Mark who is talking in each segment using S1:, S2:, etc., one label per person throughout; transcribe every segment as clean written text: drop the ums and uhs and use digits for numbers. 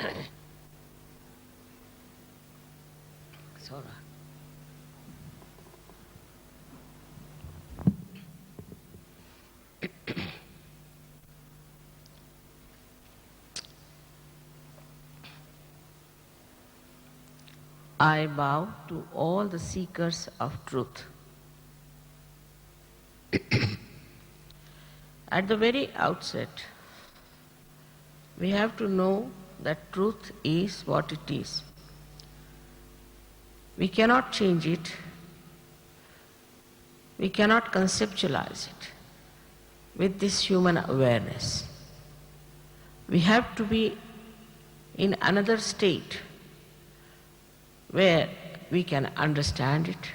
S1: Sorry. I bow to all the seekers of truth. At the very outset, we have to know that truth is what it is. We cannot change it. We cannot conceptualize it with this human awareness. We have to be in another state where we can understand it,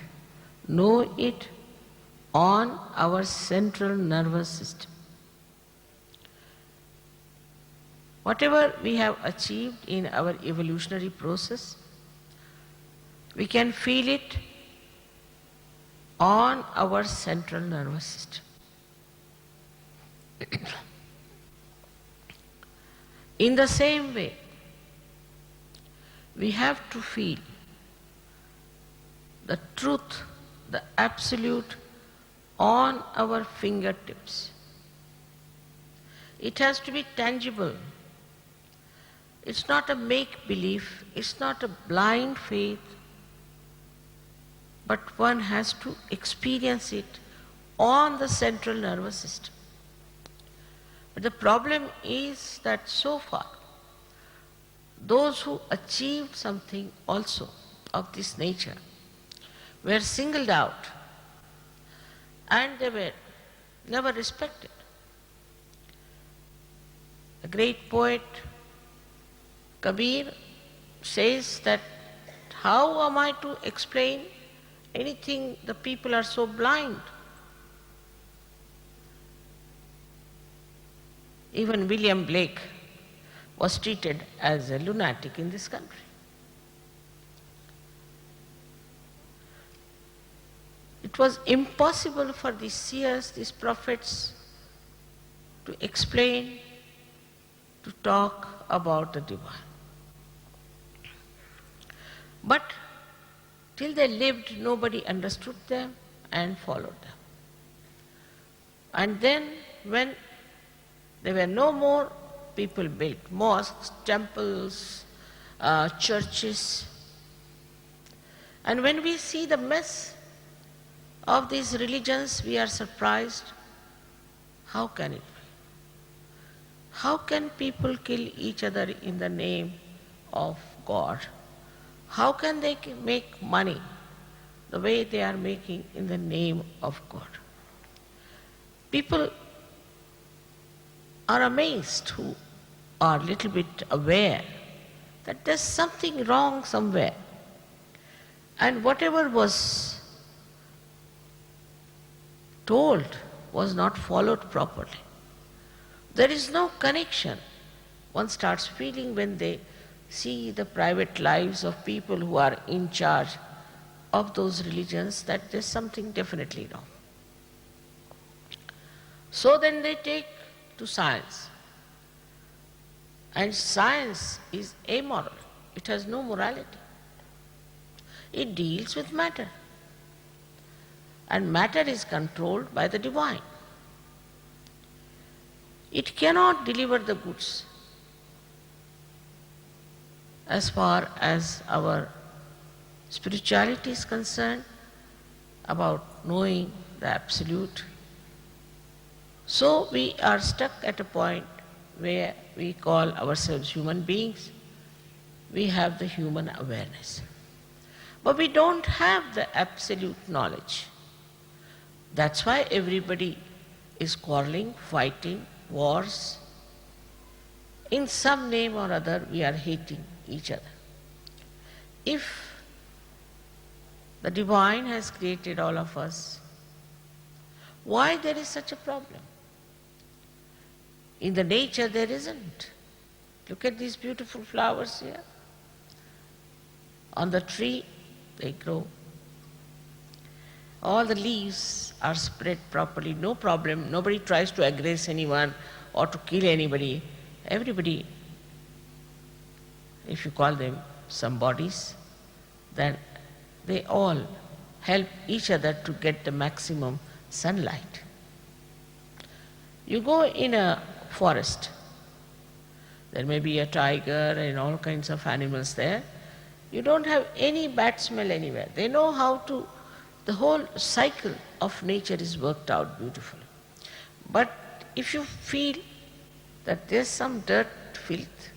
S1: know it on our central nervous system. Whatever we have achieved in our evolutionary process, we can feel it on our central nervous system. In the same way, we have to feel the truth, the absolute, on our fingertips. It has to be tangible. It's not a make-believe, it's not a blind faith, but one has to experience it on the central nervous system. But the problem is that so far, those who achieved something also of this nature were singled out and they were never respected. A great poet, Kabir, says that how am I to explain anything? The people are so blind. Even William Blake was treated as a lunatic in this country. It was impossible for these seers, these prophets, to explain, to talk about the divine. But till they lived, nobody understood them and followed them. And then when there were no more, people built mosques, temples, churches. And when we see the mess of these religions, we are surprised. How can it be? How can people kill each other in the name of God? How can they make money the way they are making in the name of God? People are amazed who are a little bit aware that there's something wrong somewhere. And whatever was told was not followed properly. There is no connection. One starts feeling when they see the private lives of people who are in charge of those religions that there's something definitely wrong. So then they take to science. And science is amoral. It has no morality. It deals with matter. And matter is controlled by the divine. It cannot deliver the goods. As far as our spirituality is concerned, about knowing the absolute, so we are stuck at a point where we call ourselves human beings. We have the human awareness. But we don't have the absolute knowledge. That's why everybody is quarreling, fighting, wars. In some name or other, we are hating each other. If the divine has created all of us, why there is such a problem? In the nature there isn't. Look at these beautiful flowers here. On the tree they grow. All the leaves are spread properly, no problem. Nobody tries to aggress anyone or to kill anybody. Everybody if you call them some bodies, then they all help each other to get the maximum sunlight. You go in a forest, there may be a tiger and all kinds of animals there. You don't have any bad smell anywhere. They know how to, the whole cycle of nature is worked out beautifully. But if you feel that there's some dirt, filth,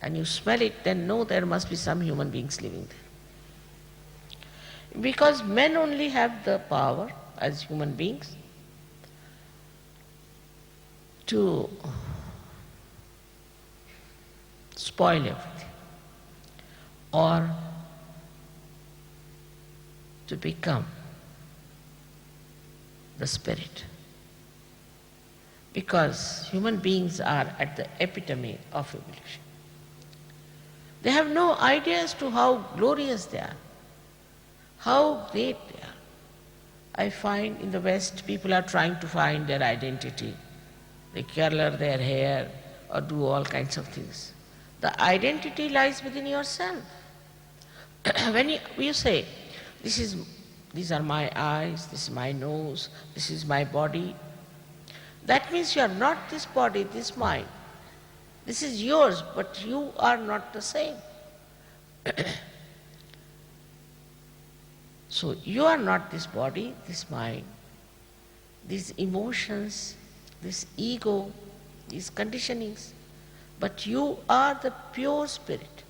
S1: and you smell it, then know there must be some human beings living there. Because men only have the power as human beings to spoil everything or to become the spirit. Because human beings are at the epitome of evolution. They have no idea as to how glorious they are, how great they are. I find in the West people are trying to find their identity. They color their hair or do all kinds of things. The identity lies within yourself. When you say, these are my eyes, this is my nose, this is my body, that means you are not this body, this mind. This is yours, but you are not the same. So you are not this body, this mind, these emotions, this ego, these conditionings, but you are the pure spirit.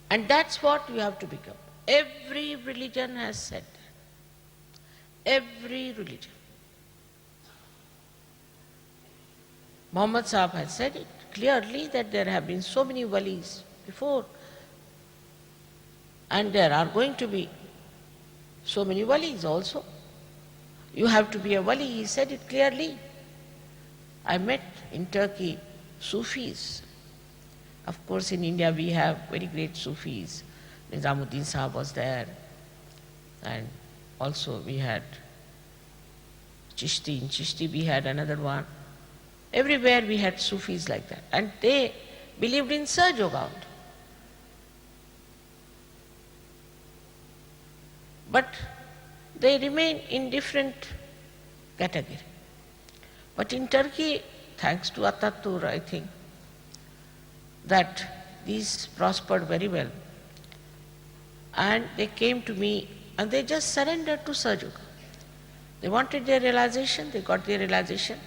S1: And that's what you have to become. Every religion has said that. Every religion. Muhammad Sahib has said it clearly that there have been so many walis before, and there are going to be so many walis also. You have to be a wali, he said it clearly. I met in Turkey Sufis. Of course in India we have very great Sufis. Nizamuddin Sahib was there, and also we had Chishti. In Chishti we had another one. Everywhere we had Sufis like that, and they believed in Sahaja Yoga. But they remain in different category. But in Turkey, thanks to Ataturk, I think, that these prospered very well. And they came to me and they just surrendered to Sahaja Yoga. They wanted their realization, they got their realization.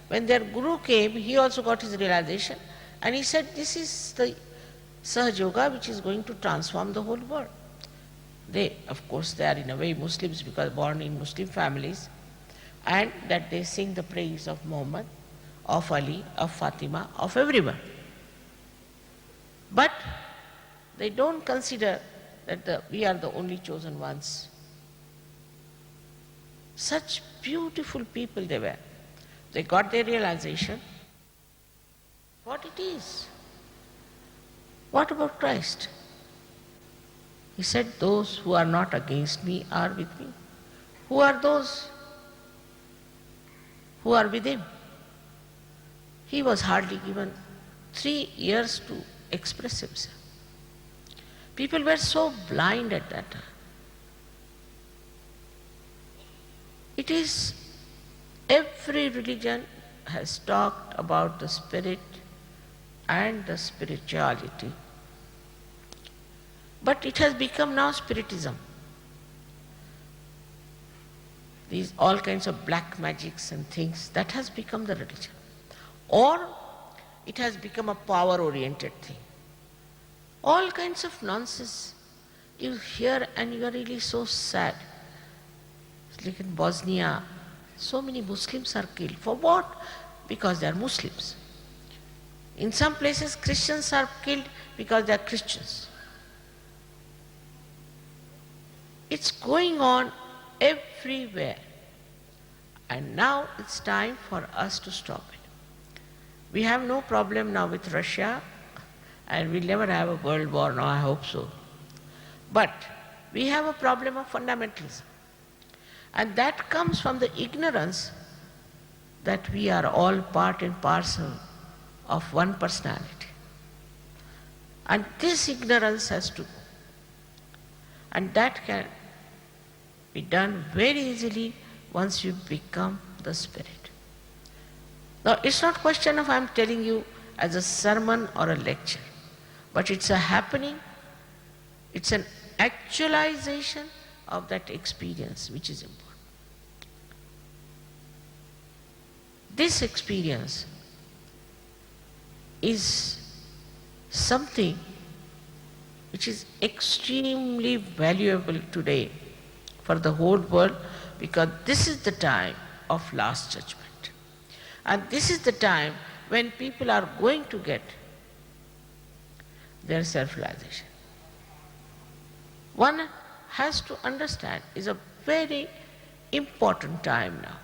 S1: When their guru came, he also got his realization, and he said, this is the Sahaja Yoga which is going to transform the whole world. They, of course, they are in a way Muslims because born in Muslim families, and that they sing the praise of Muhammad, of Ali, of Fatima, of everyone. But they don't consider that we are the only chosen ones. Such beautiful people they were. They got their realization what it is. What about Christ? He said, those who are not against me are with me. Who are those who are with him? He was hardly given 3 years to express himself. People were so blind at that time. It is, every religion has talked about the spirit and the spirituality. But it has become now spiritism. These all kinds of black magics and things, that has become the religion. Or it has become a power-oriented thing. All kinds of nonsense you hear and you are really so sad. Like in Bosnia, so many Muslims are killed. For what? Because they are Muslims. In some places Christians are killed because they are Christians. It's going on everywhere. And now it's time for us to stop it. We have no problem now with Russia, and we'll never have a world war now, I hope so. But we have a problem of fundamentalism. And that comes from the ignorance that we are all part and parcel of one personality. And this ignorance has to go. And that can be done very easily once you become the Spirit. Now, it's not a question of I'm telling you as a sermon or a lecture, but it's a happening, it's an actualization of that experience which is important. This experience is something which is extremely valuable today for the whole world, because this is the time of last judgment. And this is the time when people are going to get their self-realization. One has to understand it's a very important time now.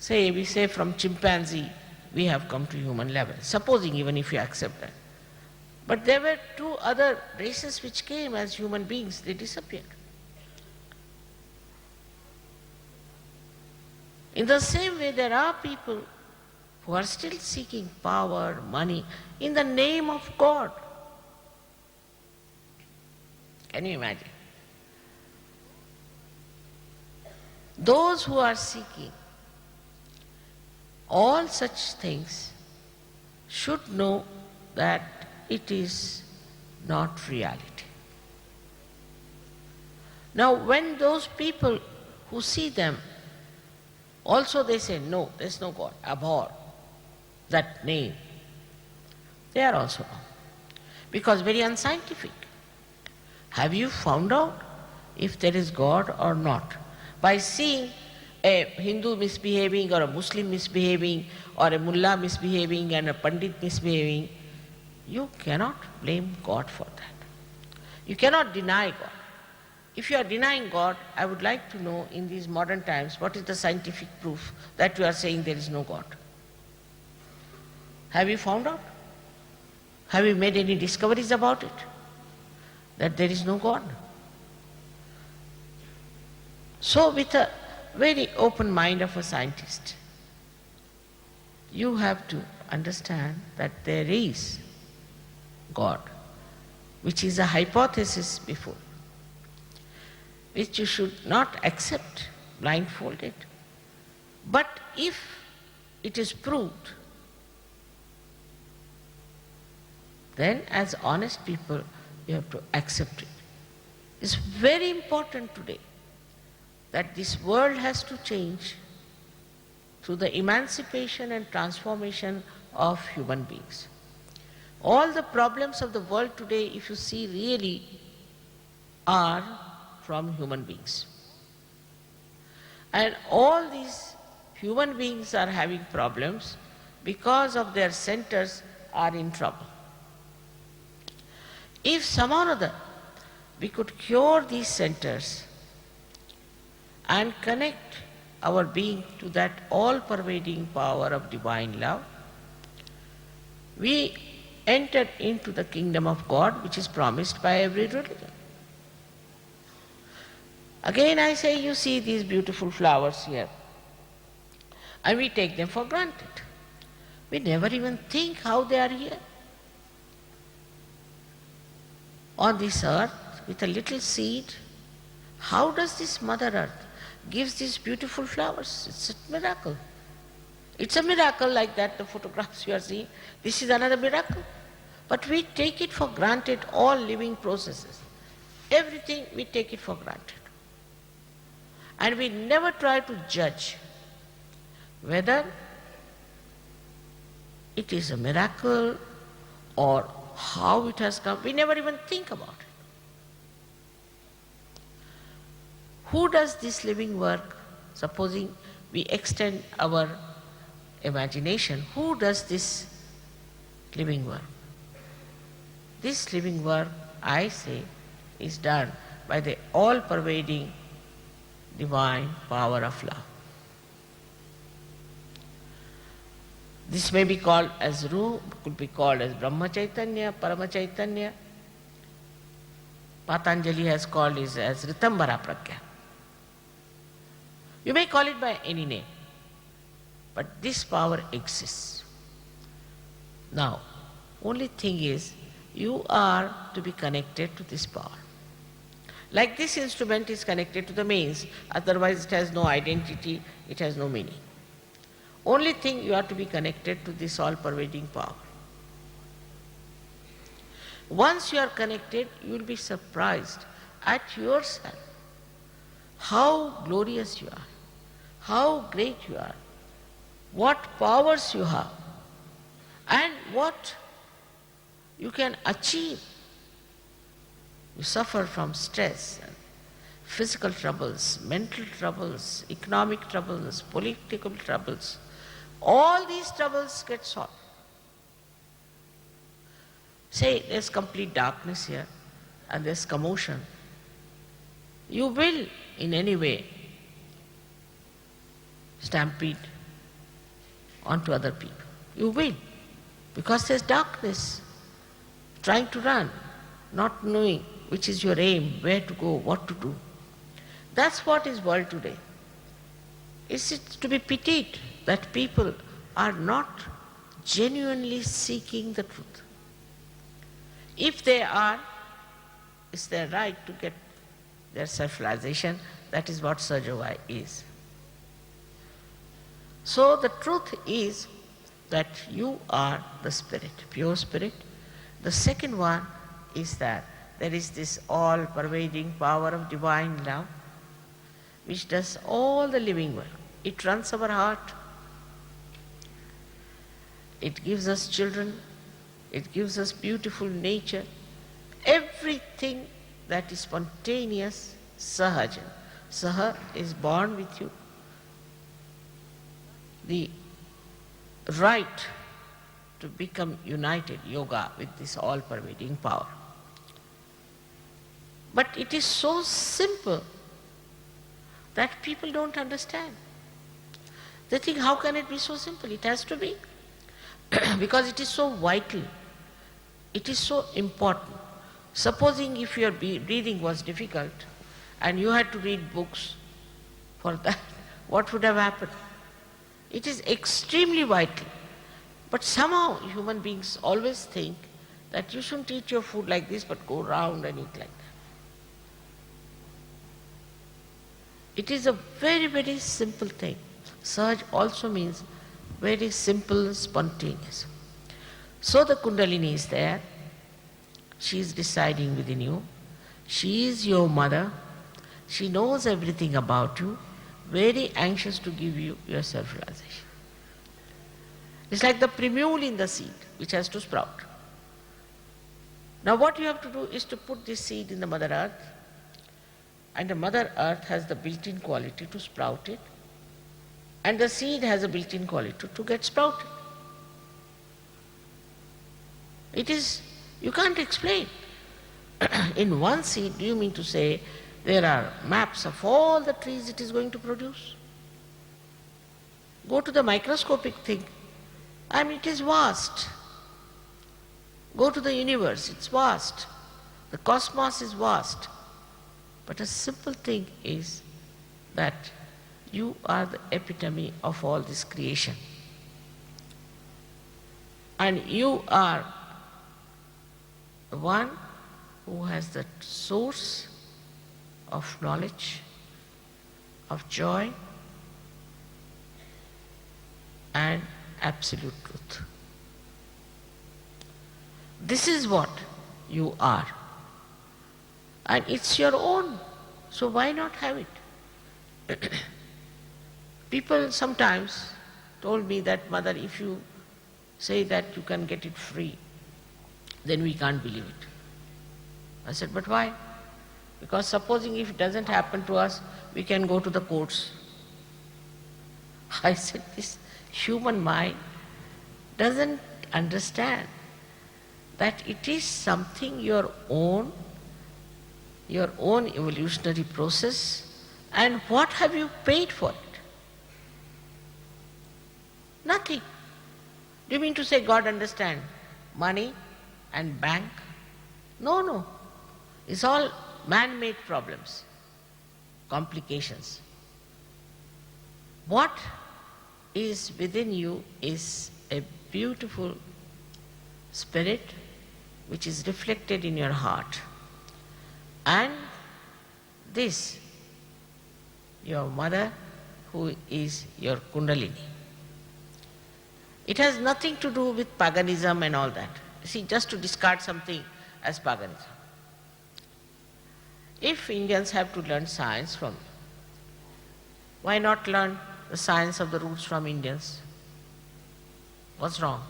S1: We say from chimpanzee we have come to human level, supposing even if you accept that. But there were two other races which came as human beings, they disappeared. In the same way, there are people who are still seeking power, money, in the name of God. Can you imagine? Those who are seeking all such things should know that it is not reality. Now, when those people who see them, also they say, no, there's no God, abhor that name, they are also wrong. Because very unscientific. Have you found out if there is God or not? By seeing a Hindu misbehaving or a Muslim misbehaving or a mullah misbehaving and a pandit misbehaving, you cannot blame God for that. You cannot deny God. If you are denying God, I would like to know in these modern times, what is the scientific proof that you are saying there is no God? Have you found out? Have you made any discoveries about it? That there is no God? So with a very open mind of a scientist, you have to understand that there is God, which is a hypothesis before, which you should not accept blindfolded. But if it is proved, then as honest people, you have to accept it. It's very important today that this world has to change through the emancipation and transformation of human beings. All the problems of the world today, if you see really, are from human beings. And all these human beings are having problems because of their centers are in trouble. If somehow or other we could cure these centers and connect our being to that all-pervading power of divine love, we enter into the kingdom of God, which is promised by every religion. Again I say, you see these beautiful flowers here, and we take them for granted. We never even think how they are here. On this earth, with a little seed, how does this Mother Earth gives these beautiful flowers? It's a miracle. It's a miracle like that, the photographs you are seeing. This is another miracle. But we take it for granted, all living processes. Everything we take it for granted. And we never try to judge whether it is a miracle or how it has come. We never even think about it. Who does this living work? Supposing we extend our imagination, who does this living work? This living work, I say, is done by the all-pervading divine power of love. This may be called as Ruh, could be called as Brahma Chaitanya, Parama Chaitanya. Patanjali has called it as Ritambara Pragya. You may call it by any name, but this power exists. Now, only thing is, you are to be connected to this power. Like this instrument is connected to the mains, otherwise it has no identity, it has no meaning. Only thing, you are to be connected to this all-pervading power. Once you are connected, you will be surprised at yourself how glorious you are, how great you are, what powers you have, and what you can achieve. You suffer from stress, physical troubles, mental troubles, economic troubles, political troubles. All these troubles get solved. Say there's complete darkness here and there's commotion. You will in any way stampede onto other people. You will, because there's darkness, trying to run, not knowing which is your aim, where to go, what to do. That's what is world today. Is it to be pitied that people are not genuinely seeking the truth? If they are, it's their right to get their self-realization. That is what Sahaja is. So the truth is that you are the spirit, pure spirit. The second one is that there is this all-pervading power of divine love which does all the living work. It runs our heart. It gives us children. It gives us beautiful nature. Everything that is spontaneous, sahaja. Saha is born with you. The right to become united, yoga, with this all-pervading power. But it is so simple that people don't understand. They think, how can it be so simple? It has to be. Because it is so vital. It is so important. Supposing if your breathing was difficult and you had to read books for that, what would have happened? It is extremely vital. But somehow human beings always think that you shouldn't eat your food like this, but go round and eat like that. It is a very, very simple thing. Sahaj also means very simple, spontaneous. So the Kundalini is there. She is residing within you. She is your mother. She knows everything about you, very anxious to give you your self-realization. It's like the primule in the seed, which has to sprout. Now what you have to do is to put this seed in the Mother Earth, and the Mother Earth has the built-in quality to sprout it, and the seed has a built-in quality to get sprouted. It is, you can't explain. In one seed, do you mean to say there are maps of all the trees it is going to produce? Go to the microscopic thing. I mean, it is vast. Go to the universe, it's vast. The cosmos is vast. But a simple thing is that you are the epitome of all this creation. And you are the one who has the source of knowledge, of joy, and absolute truth. This is what you are. And it's your own, so why not have it? People sometimes told me that, Mother, if you say that you can get it free, then we can't believe it. I said, but why? Because supposing if it doesn't happen to us, we can go to the courts. I said, this human mind doesn't understand that it is something your own evolutionary process, and what have you paid for it? Nothing. Do you mean to say God understands money and bank? No. It's all man-made problems, complications. What is within you is a beautiful spirit which is reflected in your heart, and this, your mother, who is your Kundalini. It has nothing to do with paganism and all that. See, just to discard something as paganism. If Indians have to learn science from, why not learn the science of the roots from Indians? What's wrong?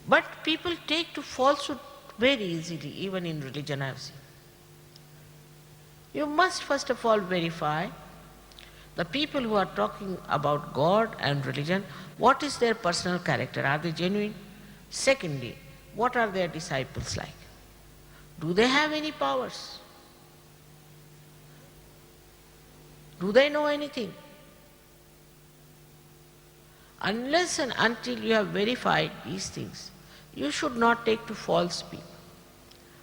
S1: But people take to falsehood very easily, even in religion I have seen. You must first of all verify the people who are talking about God and religion, what is their personal character? Are they genuine? Secondly, what are their disciples like? Do they have any powers? Do they know anything? Unless and until you have verified these things, you should not take to false people.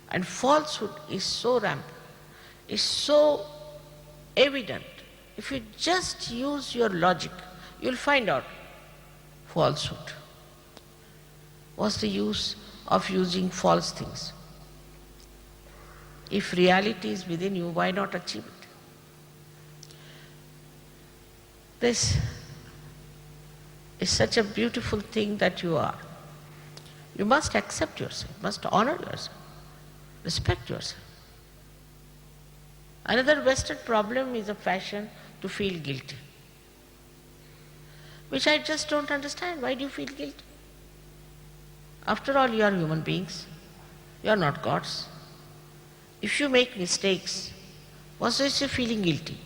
S1: And falsehood is so rampant, is so evident. If you just use your logic, you'll find out falsehood. What's the use of using false things? If reality is within you, why not achieve it? This is such a beautiful thing that you are. You must accept yourself, must honor yourself, respect yourself. Another Western problem is a fashion to feel guilty, which I just don't understand. Why do you feel guilty? After all, you are human beings. You are not gods. If you make mistakes, what's the use of feeling guilty?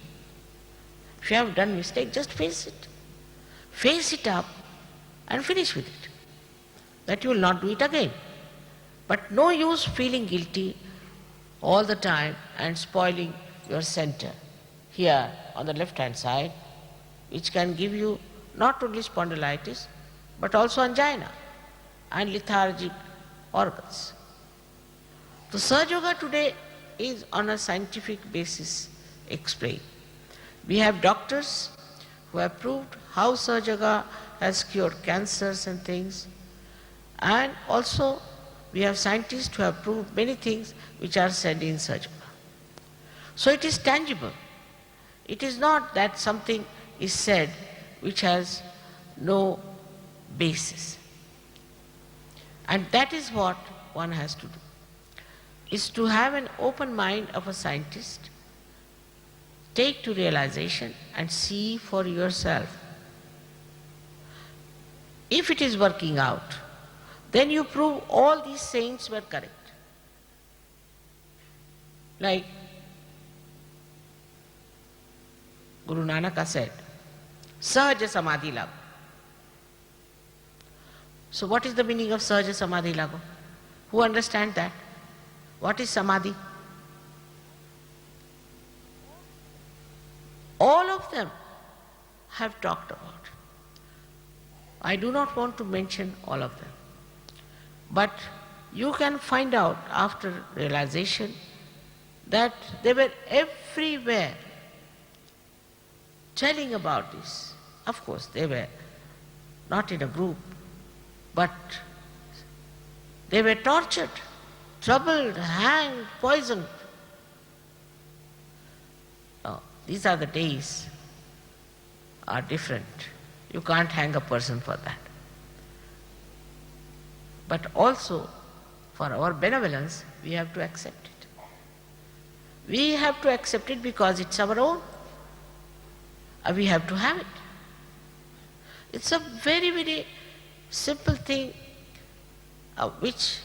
S1: If you have done mistake, just face it. Face it up and finish with it. That you will not do it again. But no use feeling guilty all the time and spoiling your center here on the left-hand side, which can give you not only spondylitis, but also angina and lethargic organs. The Sahaja Yoga today is on a scientific basis explained. We have doctors who have proved how Sahaja Yoga has cured cancers and things, and also we have scientists who have proved many things which are said in Sahaja Yoga. So it is tangible. It is not that something is said which has no basis. And that is what one has to do, is to have an open mind of a scientist, take to realization and see for yourself. If it is working out, then you prove all these saints were correct. Like Guru Nanak said, Sahaja Samadhi Lago. So what is the meaning of Sahaja Samadhi Lago? Who understands that? What is Samadhi? All of them have talked about. I do not want to mention all of them. But you can find out after realization that they were everywhere telling about this. Of course, they were not in a group, but they were tortured, troubled, hanged, poisoned. Now, these are the days are different. You can't hang a person for that. But also, for our benevolence, we have to accept it. We have to accept it because it's our own. We have to have it. It's a very, very simple thing which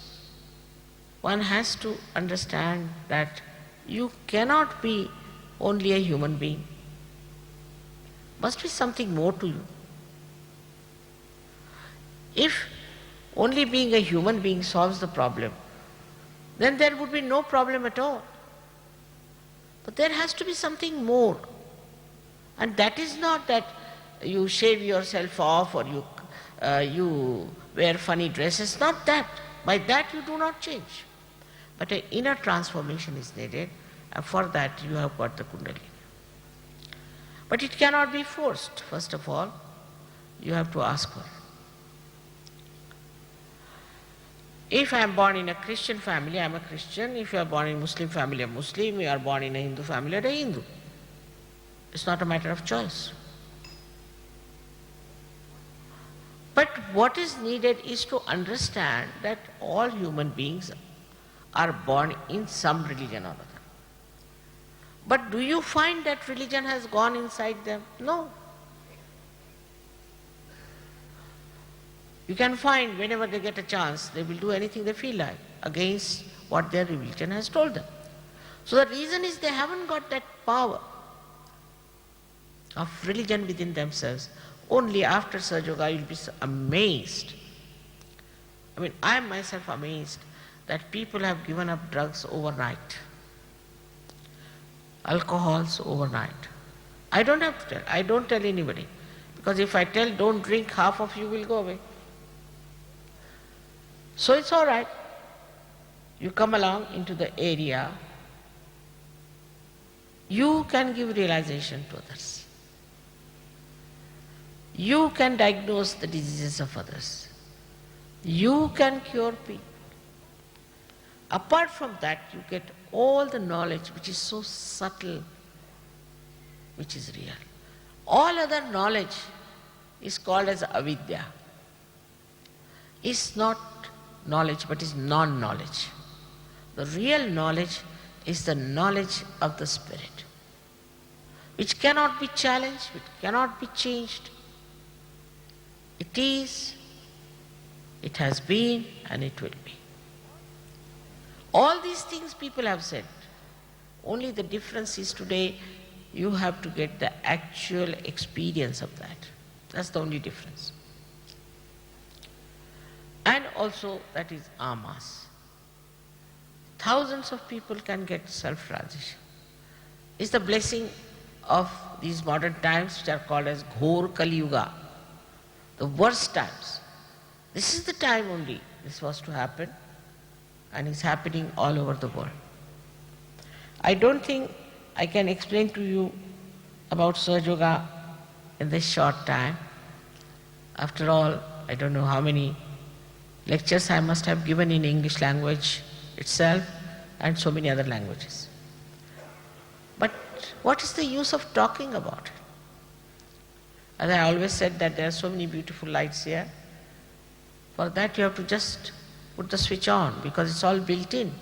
S1: one has to understand, that you cannot be only a human being. Must be something more to you. If only being a human being solves the problem, then there would be no problem at all. But there has to be something more. And that is not that you shave yourself off or you wear funny dresses, not that. By that you do not change. But an inner transformation is needed, and for that you have got the Kundalini. But it cannot be forced, first of all. you have to ask for. If I am born in a Christian family, I am a Christian. If you are born in a Muslim family, a Muslim. You are born in a Hindu family, a Hindu. It's not a matter of choice. But what is needed is to understand that all human beings are born in some religion or other. But do you find that religion has gone inside them? No. You can find whenever they get a chance, they will do anything they feel like against what their religion has told them. So the reason is they haven't got that power of religion within themselves. Only after Sahaja Yoga you'll be amazed. I mean, I am myself amazed that people have given up drugs overnight, alcohols overnight. I don't have to tell. I don't tell anybody. Because if I tell don't drink, half of you will go away. So it's all right. You come along into the area, you can give realization to others. You can diagnose the diseases of others. You can cure people. Apart from that, you get all the knowledge which is so subtle, which is real. All other knowledge is called as avidya. It's not knowledge, but is non-knowledge. The real knowledge is the knowledge of the Spirit, which cannot be challenged, which cannot be changed. It is, it has been, and it will be. All these things people have said. Only the difference is today you have to get the actual experience of that. That's the only difference. And also that is amas. Thousands of people can get self-realization. It's the blessing of these modern times which are called as Ghor Kali Yuga, the worst times. This is the time only this was to happen, and it's happening all over the world. I don't think I can explain to you about Sahaja Yoga in this short time. After all, I don't know how many lectures I must have given in English language itself and so many other languages. But what is the use of talking about it? As I always said that there are so many beautiful lights here. For that you have to just put the switch on because it's all built in.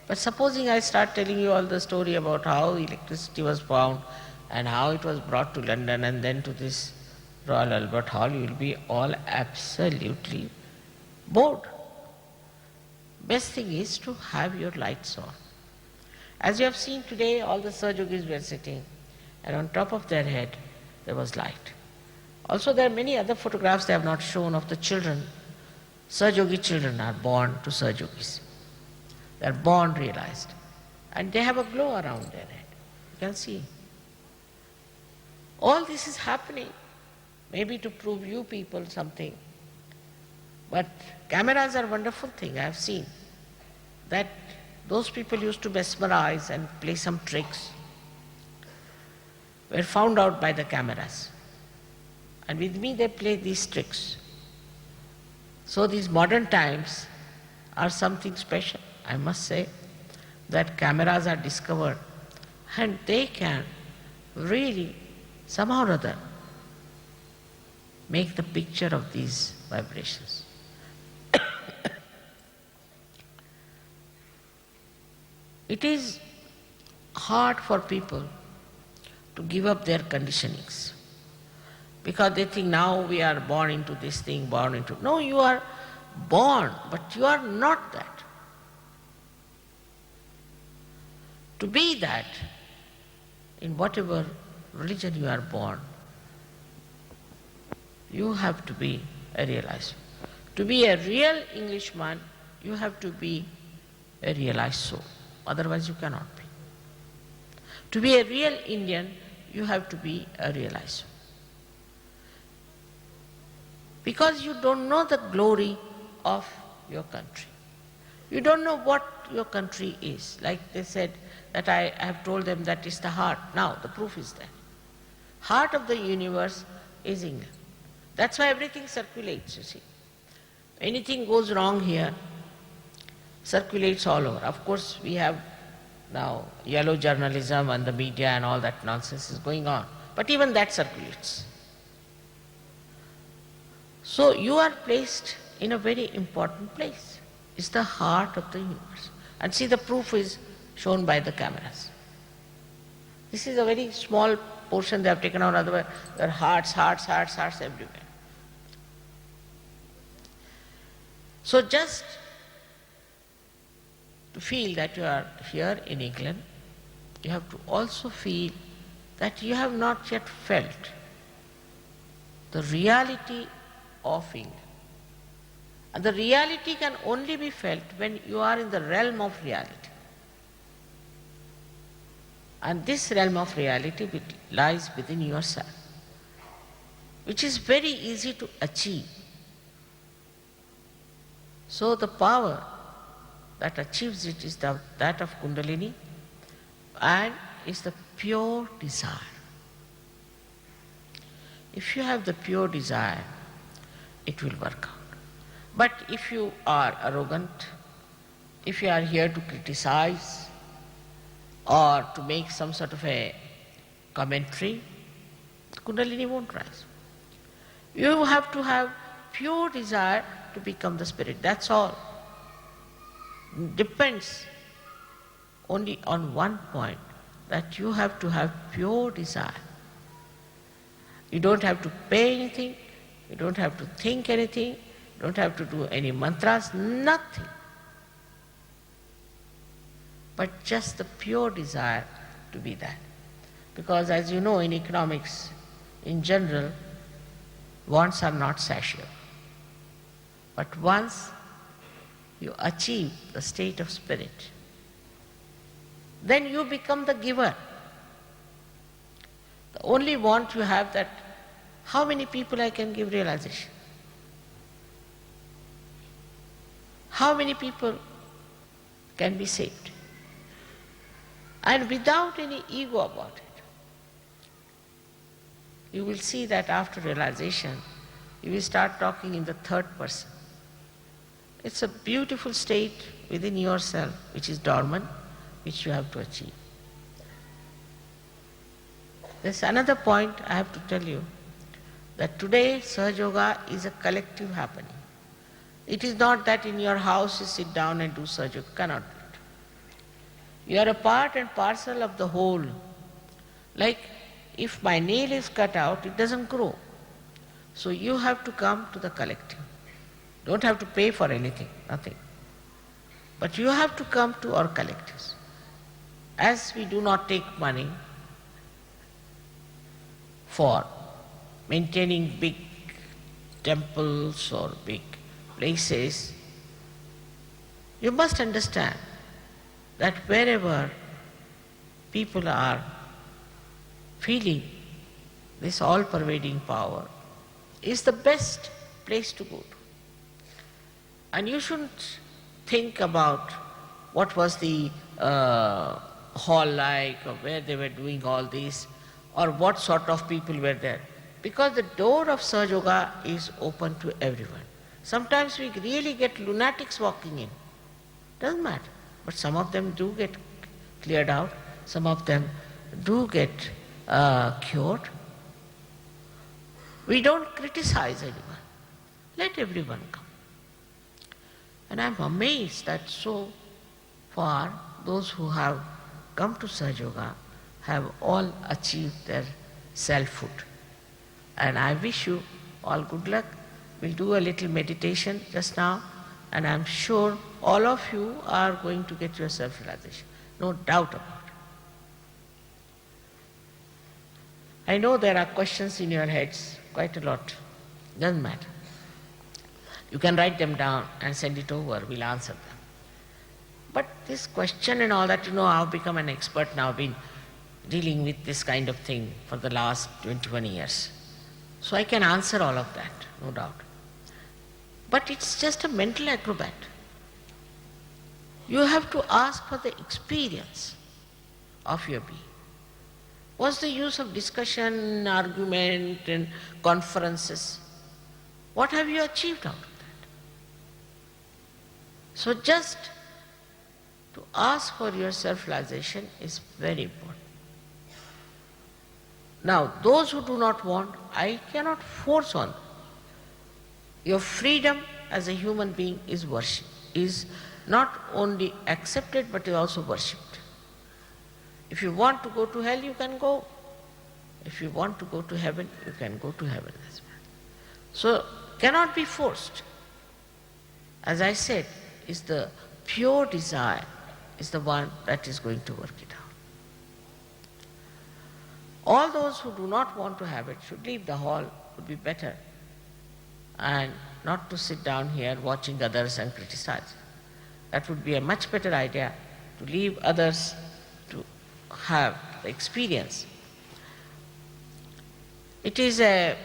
S1: But supposing I start telling you all the story about how electricity was found and how it was brought to London and then to this Royal Albert Hall, you will be all absolutely bored. Best thing is to have your lights on. As you have seen today, all the Sahaja Yogis were sitting and on top of their head there was light. Also there are many other photographs they have not shown of the children. Sahaja Yogi children are born to Sahaja Yogis. They are born realized. And they have a glow around their head. You can see. All this is happening, maybe to prove you people something. But cameras are a wonderful thing. I have seen that those people used to mesmerize and play some tricks were found out by the cameras. And with me they play these tricks. So these modern times are something special. I must say that cameras are discovered and they can really somehow or other make the picture of these vibrations. It is hard for people to give up their conditionings because they think now we are born into this thing, born into... No, you are born, but you are not that. To be that, in whatever religion you are born, you have to be a realized. To be a real Englishman, you have to be a realized soul. Otherwise you cannot be. To be a real Indian, you have to be a realized soul. Because you don't know the glory of your country. You don't know what your country is. Like they said that I have told them that it's the heart. Now the proof is there. Heart of the universe is England. That's why everything circulates, you see. Anything goes wrong here, circulates all over. Of course, we have now yellow journalism and the media and all that nonsense is going on. But even that circulates. So you are placed in a very important place. It's the heart of the universe. And see, the proof is shown by the cameras. This is a very small portion they have taken out, otherwise there are hearts everywhere. So just to feel that you are here in England, you have to also feel that you have not yet felt the reality of England. And the reality can only be felt when you are in the realm of reality. And this realm of reality lies within yourself, which is very easy to achieve. So the power that achieves it is that of Kundalini and is the pure desire. If you have the pure desire, it will work out. But if you are arrogant, if you are here to criticize or to make some sort of a commentary, Kundalini won't rise. You have to have pure desire to become the spirit, that's all. Depends only on one point, that you have to have pure desire. You don't have to pay anything, you don't have to think anything, you don't have to do any mantras, nothing. But just the pure desire to be that. Because as you know, in economics, in general, wants are not satiable. But once you achieve the state of spirit, then you become the giver. The only want you have that, how many people I can give realization? How many people can be saved? And without any ego about it. You will see that after realization, you will start talking in the third person. It's a beautiful state within yourself which is dormant, which you have to achieve. There's another point I have to tell you, that today Sahaja Yoga is a collective happening. It is not that in your house you sit down and do Sahaja Yoga, cannot do it. You are a part and parcel of the whole. Like if my nail is cut out, it doesn't grow. So you have to come to the collective. Don't have to pay for anything, nothing. But you have to come to our collectives. As we do not take money for maintaining big temples or big places, you must understand that wherever people are feeling this all-pervading power is the best place to go to. And you shouldn't think about what was the hall like, or where they were doing all this, or what sort of people were there. Because the door of Sahaja Yoga is open to everyone. Sometimes we really get lunatics walking in. Doesn't matter. But some of them do get cleared out. Some of them do get cured. We don't criticize anyone. Let everyone come. And I'm amazed that so far those who have come to Sahaja Yoga have all achieved their selfhood. And I wish you all good luck. We'll do a little meditation just now, and I'm sure all of you are going to get your self-realization. No doubt about it. I know there are questions in your heads, quite a lot. Doesn't matter. You can write them down and send it over, we'll answer them. But this question and all that, I've become an expert now, I've been dealing with this kind of thing for the last 21 years. So I can answer all of that, no doubt. But it's just a mental acrobat. You have to ask for the experience of your being. What's the use of discussion, argument and conferences? What have you achieved out of that? So just to ask for your self-realization is very important. Now, those who do not want, I cannot force on them. Your freedom as a human being is worship, is not only accepted but is also worshipped. If you want to go to hell, you can go. If you want to go to heaven, you can go to heaven as well. So, cannot be forced. As I said, is the pure desire is the one that is going to work it out. All those who do not want to have it should leave the hall, would be better, and not to sit down here watching others and criticize. That would be a much better idea, to leave others to have the experience. It is a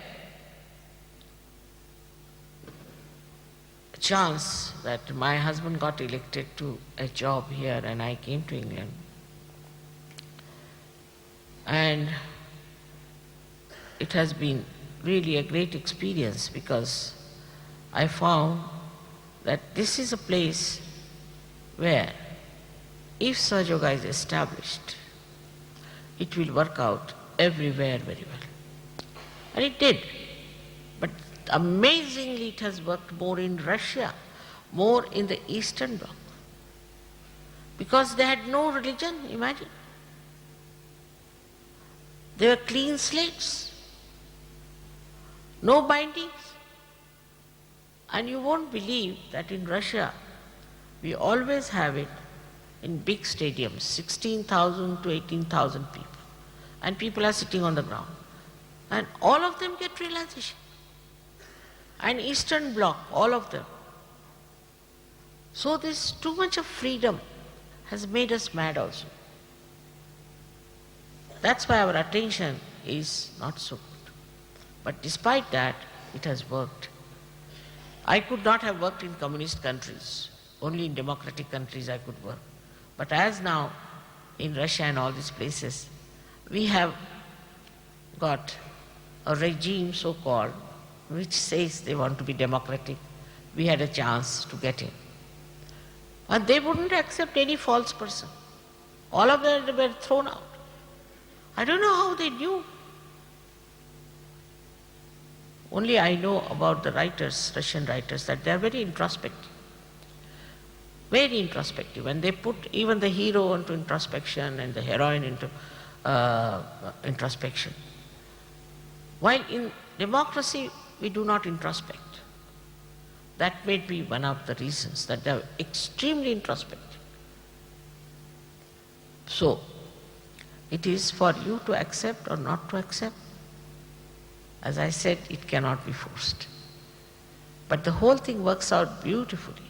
S1: chance that my husband got elected to a job here and I came to England. And it has been really a great experience, because I found that this is a place where if Sahaja Yoga is established, it will work out everywhere very well. And it did. But amazingly it has worked more in Russia, more in the Eastern Bloc. Because they had no religion, imagine. They were clean slates, no bindings. And you won't believe that in Russia, we always have it in big stadiums, 16,000 to 18,000 people. And people are sitting on the ground. And all of them get realization. And Eastern Bloc, all of them. So this too much of freedom has made us mad also. That's why our attention is not so good. But despite that, it has worked. I could not have worked in communist countries. Only in democratic countries I could work. But as now, in Russia and all these places, we have got a regime, so-called, which says they want to be democratic. We had a chance to get in. And they wouldn't accept any false person. All of them were thrown out. I don't know how they knew. Only I know about the writers, Russian writers, that they are very introspective. Very introspective. And they put even the hero into introspection and the heroine into introspection. While in democracy, we do not introspect. That may be one of the reasons that they are extremely introspective. So, it is for you to accept or not to accept. As I said, it cannot be forced. But the whole thing works out beautifully.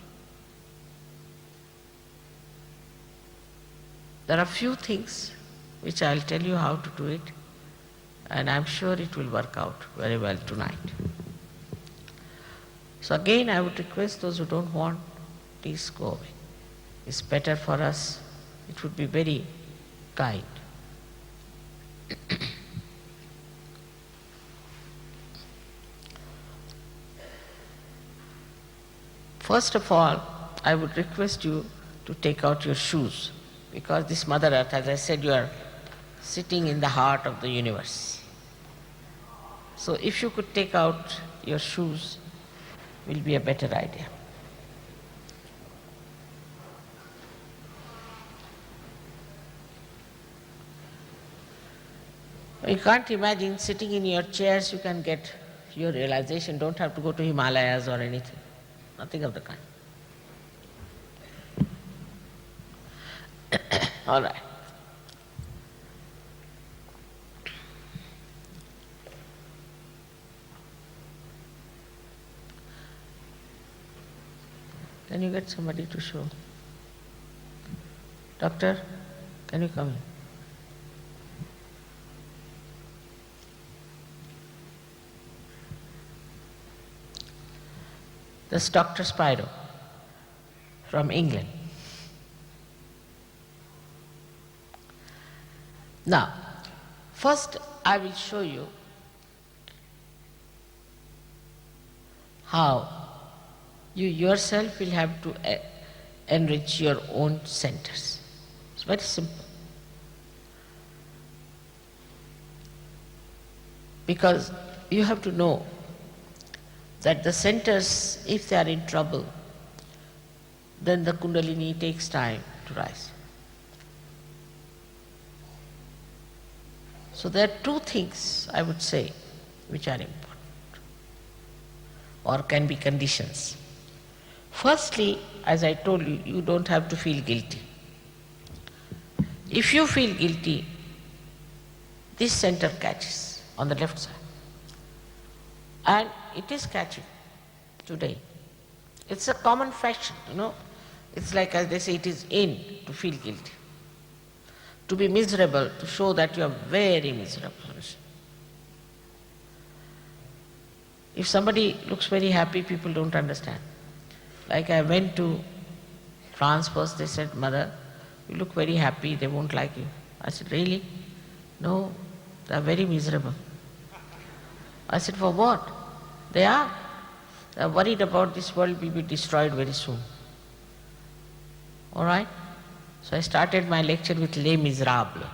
S1: There are few things which I'll tell you how to do it, and I'm sure it will work out very well tonight. So again, I would request those who don't want, please go away. It's better for us. It would be very kind. First of all, I would request you to take out your shoes, because this Mother Earth, as I said, you are sitting in the heart of the universe. So if you could take out your shoes, will be a better idea. You can't imagine sitting in your chairs, you can get your realization. Don't have to go to Himalayas or anything. Nothing of the kind. All right. Can you get somebody to show? Doctor, can you come in? This Dr. Spiro from England. Now, first I will show you how you yourself will have to enrich your own centers. It's very simple. Because you have to know that the centers, if they are in trouble, then the Kundalini takes time to rise. So there are two things, I would say, which are important or can be conditions. Firstly, as I told you, you don't have to feel guilty. If you feel guilty, this center catches on the left side. And it is catching today. It's a common fashion, It's like, as they say, it is in to feel guilty. To be miserable, to show that you are very miserable. If somebody looks very happy, people don't understand. Like I went to France first, they said, "Mother, you look very happy, they won't like you." I said, "Really?" "No, they are very miserable." I said, "For what?" "They are. They are worried about this world will be destroyed very soon." All right? So I started my lecture with Les Miserables.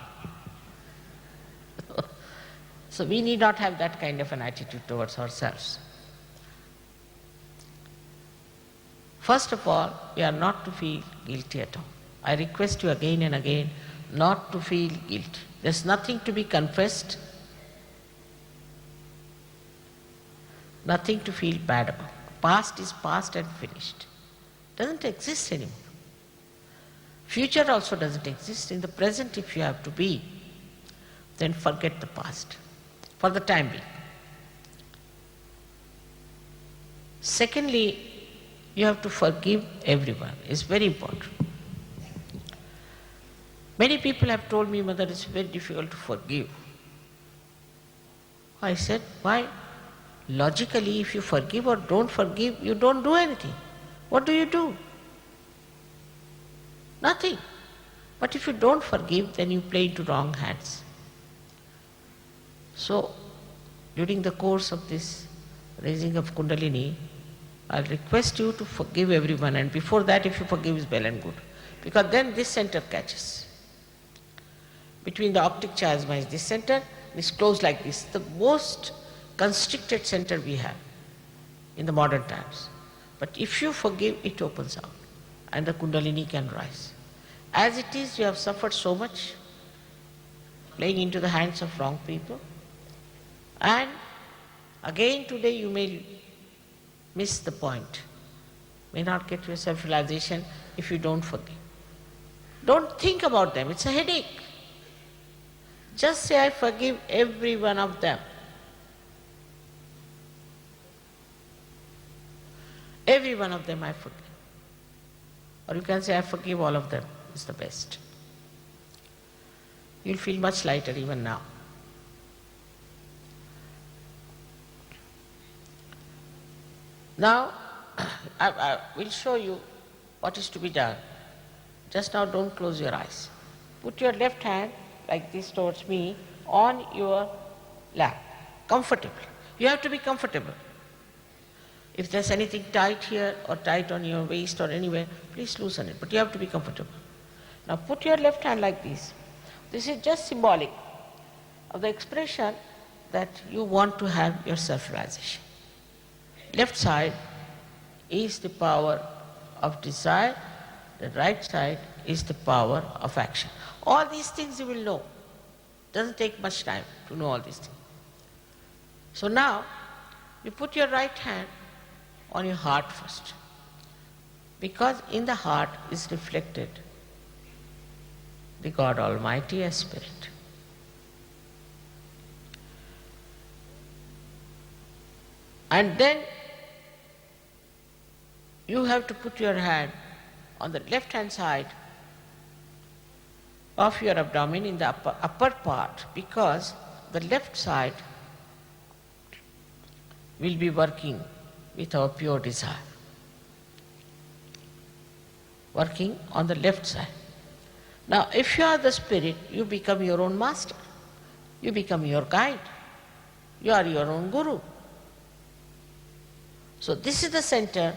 S1: So we need not have that kind of an attitude towards ourselves. First of all, we are not to feel guilty at all. I request you again and again not to feel guilty. There's nothing to be confessed, nothing to feel bad about. Past is past and finished. Doesn't exist anymore. Future also doesn't exist. In the present, if you have to be, then forget the past for the time being. Secondly, you have to forgive everyone. It's very important. Many people have told me, "Mother, it's very difficult to forgive." I said, "Why? Logically, if you forgive or don't forgive, you don't do anything. What do you do? Nothing. But if you don't forgive, then you play into wrong hands." So, during the course of this raising of Kundalini, I'll request you to forgive everyone, and before that, if you forgive, is well and good. Because then this center catches. Between the optic chiasma is this center, it's closed like this. The most constricted center we have in the modern times. But if you forgive, it opens out, and the Kundalini can rise. As it is, you have suffered so much, playing into the hands of wrong people, and again today you may miss the point, may not get your self-realization if you don't forgive. Don't think about them, it's a headache. Just say, "I forgive every one of them." Every one of them I forgive. Or you can say, "I forgive all of them." It's the best. You'll feel much lighter even now. Now, I will show you what is to be done. Just now, don't close your eyes. Put your left hand like this towards me on your lap, comfortably. You have to be comfortable. If there's anything tight here or tight on your waist or anywhere, please loosen it, but you have to be comfortable. Now put your left hand like this. This is just symbolic of the expression that you want to have your self-realization. Left side is the power of desire, the right side is the power of action. All these things you will know. Doesn't take much time to know all these things. So now, you put your right hand on your heart first, because in the heart is reflected the God Almighty as Spirit. And then you have to put your hand on the left hand side of your abdomen in the upper part, because the left side will be working with our pure desire. Working on the left side. Now, if you are the Spirit, you become your own master. You become your guide. You are your own guru. So this is the center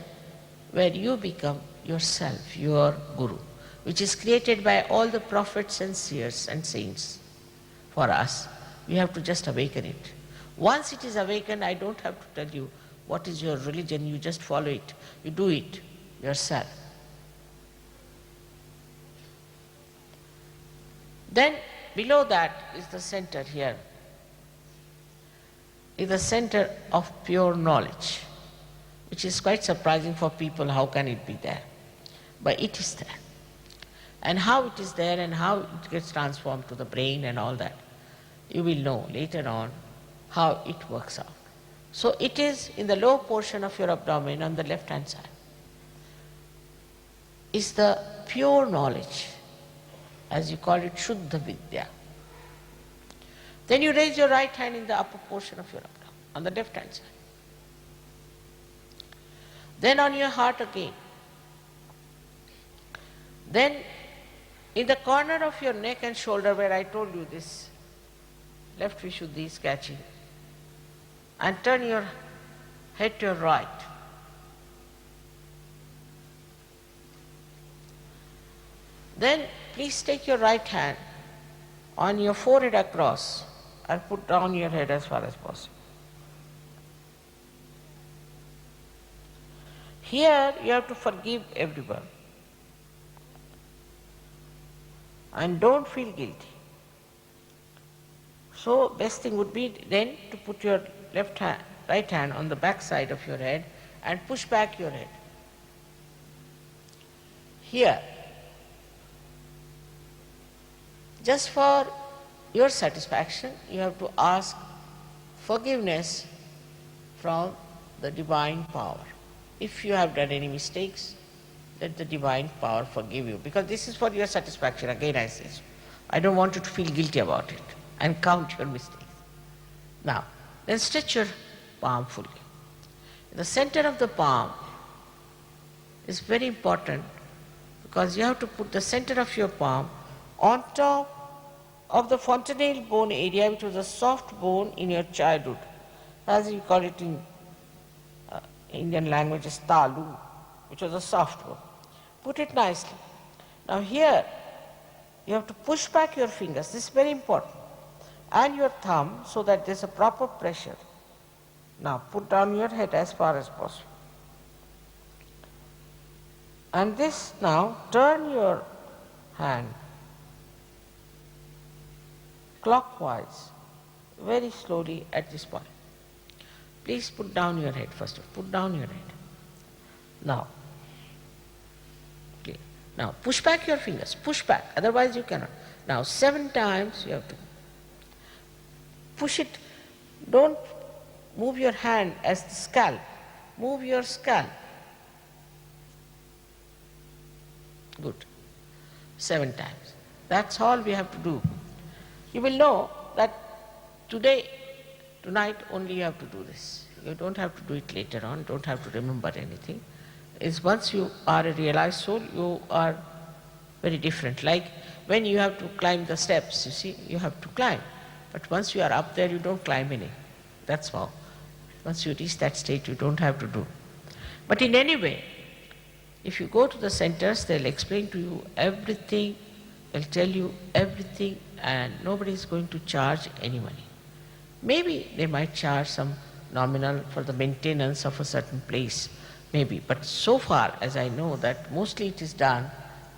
S1: where you become yourself, your guru, which is created by all the prophets and seers and saints for us. We have to just awaken it. Once it is awakened, I don't have to tell you what is your religion, you just follow it. You do it yourself. Then below that is the center here, is the center of pure knowledge, which is quite surprising for people, how can it be there? But it is there. And how it is there and how it gets transformed to the brain and all that, you will know later on how it works out. So it is in the lower portion of your abdomen on the left hand side, is the pure knowledge, as you call it, Shuddha Vidya. Then you raise your right hand in the upper portion of your abdomen, on the left hand side. Then on your heart again. Then in the corner of your neck and shoulder, where I told you this left Vishuddhi is catching, and turn your head to your right. Then please take your right hand on your forehead across and put down your head as far as possible. Here you have to forgive everyone and don't feel guilty. So best thing would be then to put your right hand on the back side of your head and push back your head. Here, just for your satisfaction, you have to ask forgiveness from the divine power. If you have done any mistakes, let the divine power forgive you, because this is for your satisfaction. Again I say, I don't want you to feel guilty about it and count your mistakes. Now, then stretch your palm fully. The center of the palm is very important, because you have to put the center of your palm on top of the fontanelle bone area, which was a soft bone in your childhood, as you call it in Indian language is talu, which was a soft bone. Put it nicely. Now here, you have to push back your fingers, this is very important, and your thumb, so that there's a proper pressure. Now put down your head as far as possible. And this now, turn your hand clockwise, very slowly at this point. Please put down your head first. Put down your head. Now, okay. Now push back your fingers. Push back. Otherwise you cannot. Now 7 times you have to push it. Don't move your hand as the scalp. Move your scalp. Good. 7 times. That's all we have to do. You will know that tonight only you have to do this. You don't have to do it later on, don't have to remember anything. It's once you are a realized soul, you are very different. Like when you have to climb the steps, you see, you have to climb. But once you are up there, you don't climb any. That's all. Once you reach that state, you don't have to do. But in any way, if you go to the centers, they'll explain to you everything, they'll tell you everything, and nobody is going to charge any money. Maybe they might charge some nominal for the maintenance of a certain place, maybe. But so far as I know, that mostly it is done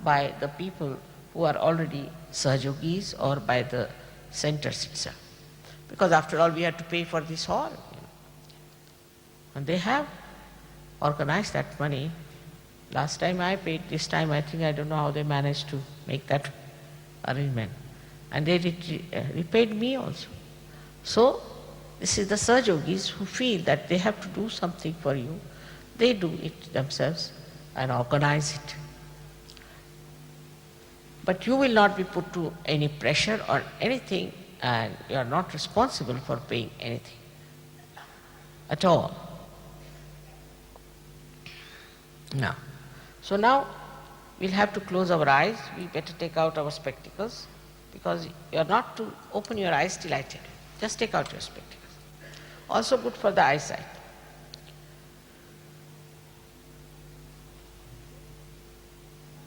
S1: by the people who are already Sahajogis or by the centers itself. Because after all, we have to pay for this hall. And they have organized that money. Last time I paid, this time I think I don't know how they managed to make that arrangement. And they repaid me also. So, this is the Sahajogis who feel that they have to do something for you. They do it themselves and organize it. But you will not be put to any pressure or anything, and you are not responsible for paying anything at all. Now, so now we'll have to close our eyes. We better take out our spectacles, because you are not to open your eyes till I tell you. Just take out your spectacles. Also good for the eyesight.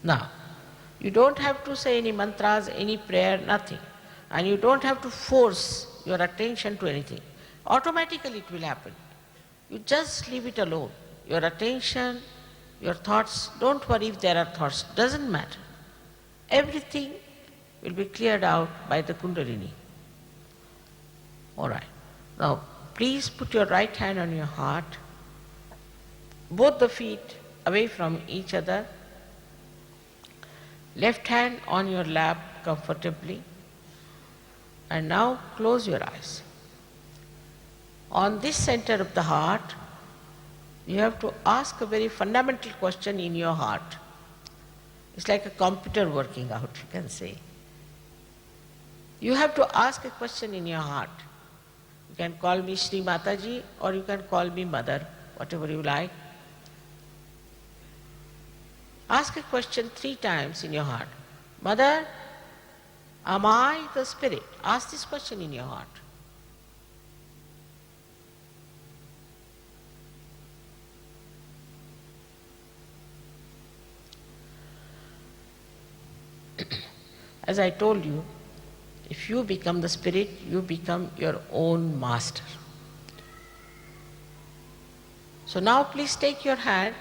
S1: Now, you don't have to say any mantras, any prayer, nothing. And you don't have to force your attention to anything. Automatically it will happen. You just leave it alone. Your attention, your thoughts, don't worry if there are thoughts, doesn't matter. Everything will be cleared out by the Kundalini. All right. Now, please put your right hand on your heart, both the feet away from each other, left hand on your lap comfortably, and now close your eyes. On this center of the heart, you have to ask a very fundamental question in your heart. It's like a computer working out, you can say. You have to ask a question in your heart. You can call me Shri Mataji or you can call me Mother, whatever you like. Ask a question 3 times in your heart. Mother, am I the spirit? Ask this question in your heart. As I told you, if you become the spirit, you become your own master. So now please take your hand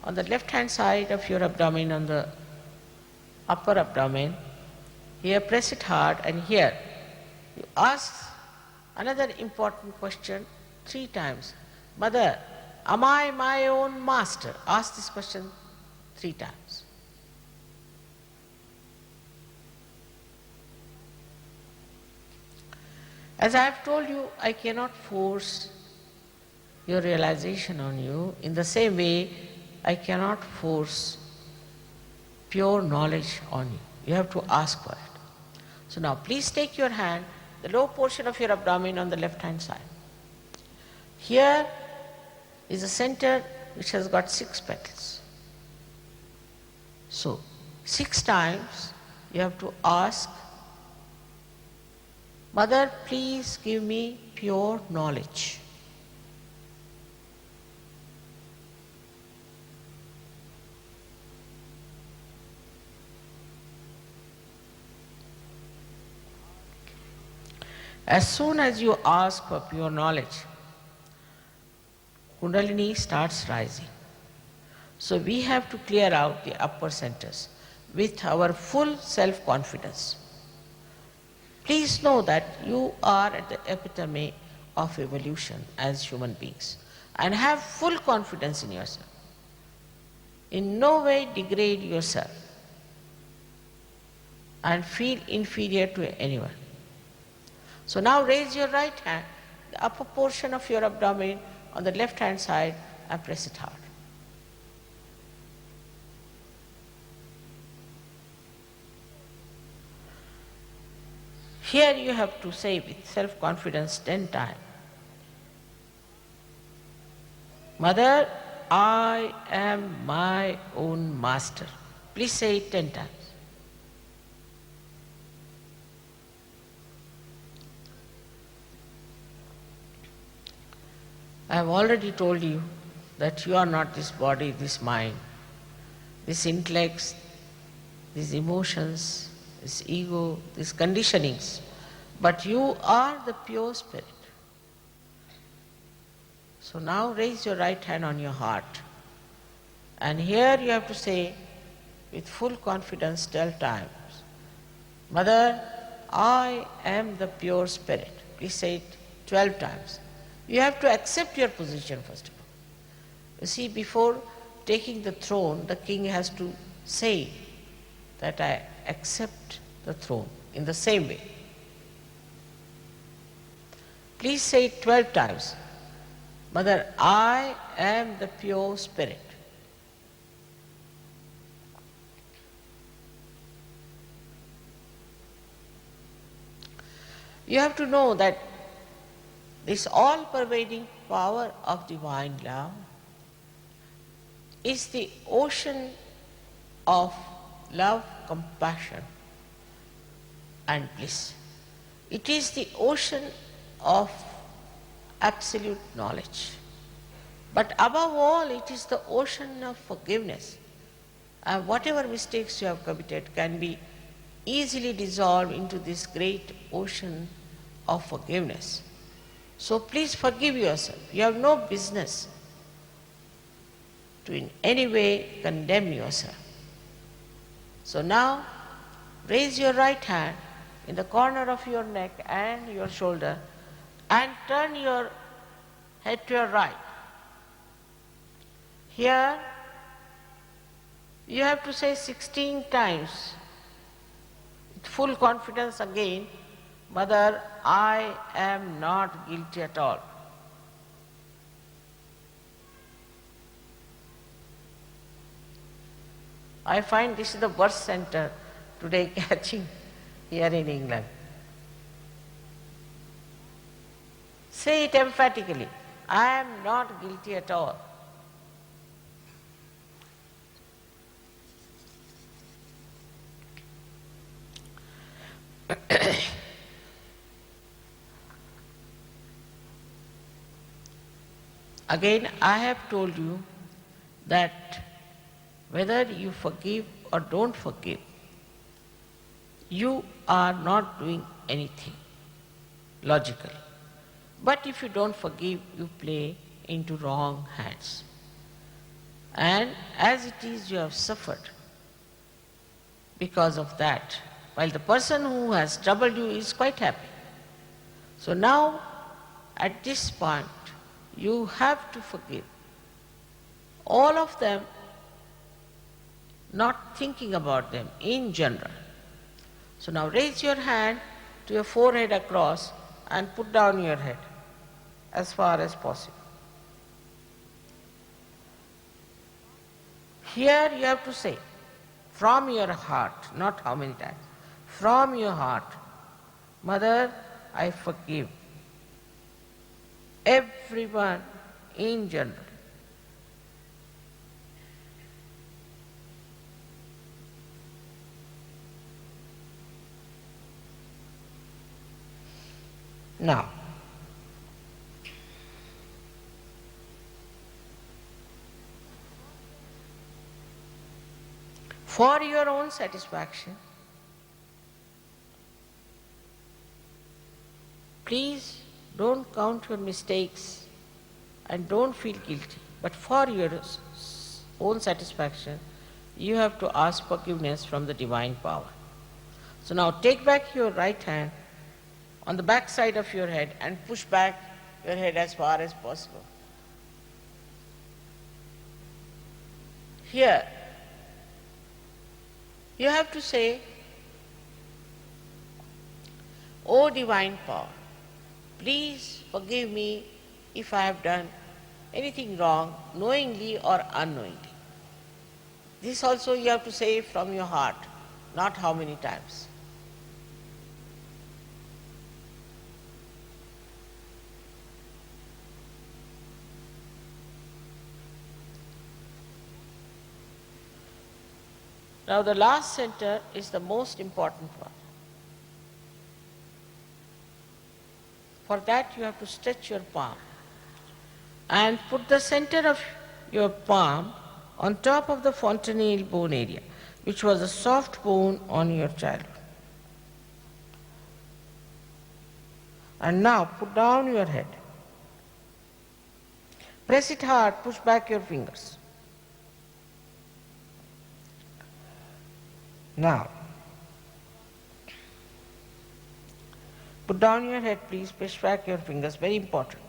S1: on the left hand side of your abdomen, on the upper abdomen. Here press it hard, and here you ask another important question 3 times. Mother, am I my own master? Ask this question 3 times. As I have told you, I cannot force your realization on you. In the same way, I cannot force pure knowledge on you. You have to ask for it. So now please take your hand, the low portion of your abdomen on the left hand side. Here is a center which has got 6 petals. So 6 times you have to ask, Mother, please give me pure knowledge. As soon as you ask for pure knowledge, Kundalini starts rising. So we have to clear out the upper centers with our full self-confidence. Please know that you are at the epitome of evolution as human beings, and have full confidence in yourself. In no way degrade yourself and feel inferior to anyone. So now raise your right hand, the upper portion of your abdomen on the left hand side, and press it hard. Here you have to say with self-confidence 10 times. Mother, I am my own master. Please say it 10 times. I have already told you that you are not this body, this mind, this intellect, these emotions, this ego, these conditionings, but you are the pure spirit. So now raise your right hand on your heart, and here you have to say with full confidence 12 times, Mother, I am the pure spirit. Please say it 12 times. You have to accept your position first of all. You see, before taking the throne, the king has to say that I accept the throne in the same way. Please say it 12 times. Mother, I am the pure spirit. You have to know that this all-pervading power of divine love is the ocean of love, compassion, and bliss. It is the ocean of absolute knowledge. But above all, it is the ocean of forgiveness whatever mistakes you have committed can be easily dissolved into this great ocean of forgiveness. So please forgive yourself. You have no business to in any way condemn yourself. So now raise your right hand in the corner of your neck and your shoulder and turn your head to your right. Here you have to say 16 times with full confidence again, Mother, I am not guilty at all. I find this is the worst center today catching here in England. Say it emphatically. I am not guilty at all. Again, I have told you that whether you forgive or don't forgive, you are not doing anything logically. But if you don't forgive, you play into wrong hands. And as it is, you have suffered because of that, while the person who has troubled you is quite happy. So now, at this point, you have to forgive all of them, not thinking about them in general. So now raise your hand to your forehead across and put down your head as far as possible. Here you have to say, from your heart, not how many times, from your heart, Mother, I forgive everyone in general. Now, for your own satisfaction, please don't count your mistakes and don't feel guilty. But for your own satisfaction, you have to ask forgiveness from the divine power. So now take back your right hand on the back side of your head and push back your head as far as possible. Here, you have to say, O divine power, please forgive me if I have done anything wrong, knowingly or unknowingly. This also you have to say from your heart, not how many times. Now the last center is the most important one. For that you have to stretch your palm and put the center of your palm on top of the fontanelle bone area, which was a soft bone on your childhood. And now put down your head. Press it hard, push back your fingers. Now, put down your head, please, push back your fingers, very important.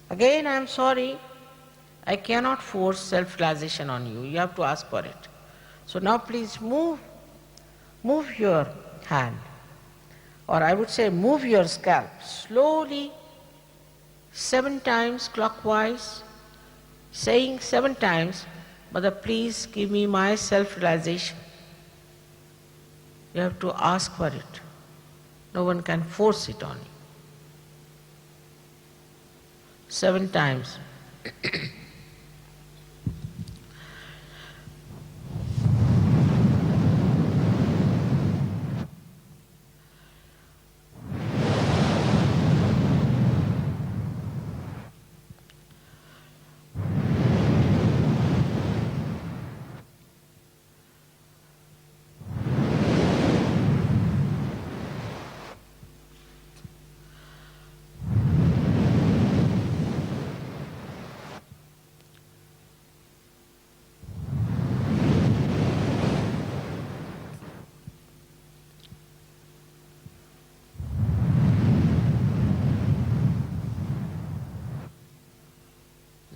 S1: Again, I am sorry, I cannot force self-realization on you. You have to ask for it. So now please move your hand, or I would say move your scalp slowly 7 times clockwise, saying 7 times, Mother, please give me my self-realization. You have to ask for it. No one can force it on you. 7 times.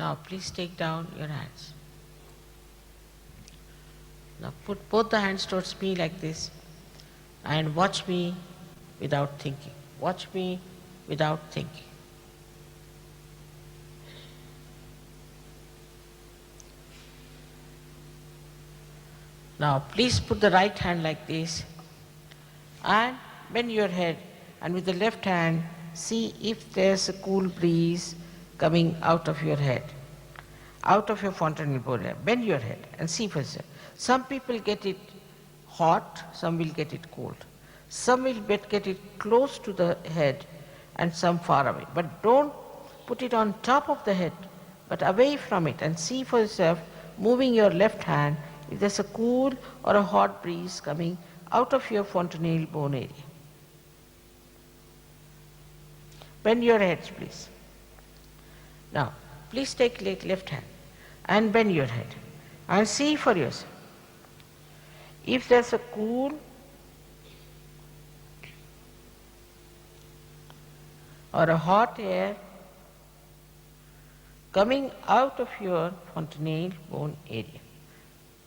S1: Now please take down your hands. Now put both the hands towards me like this and watch me without thinking. Watch me without thinking. Now please put the right hand like this and bend your head, and with the left hand see if there's a cool breeze coming out of your head, out of your fontanelle bone. Bend your head and see for yourself. Some people get it hot, some will get it cold. Some will get it close to the head and some far away. But don't put it on top of the head, but away from it, and see for yourself, moving your left hand, if there's a cool or a hot breeze coming out of your fontanelle bone area. Bend your heads, please. Now, please take left hand and bend your head and see for yourself. If there's a cool or a hot air coming out of your fontanelle bone area.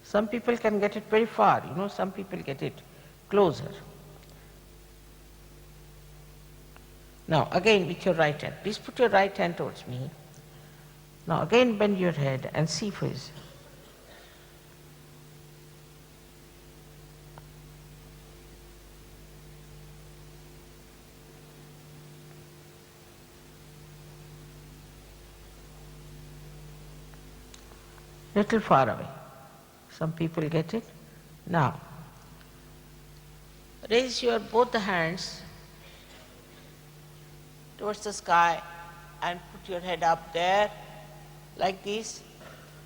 S1: Some people can get it very far, some people get it closer. Now again with your right hand, please put your right hand towards me. Now again bend your head and see for yourself. Little far away. Some people get it. Now, raise your both the hands towards the sky and put your head up there like this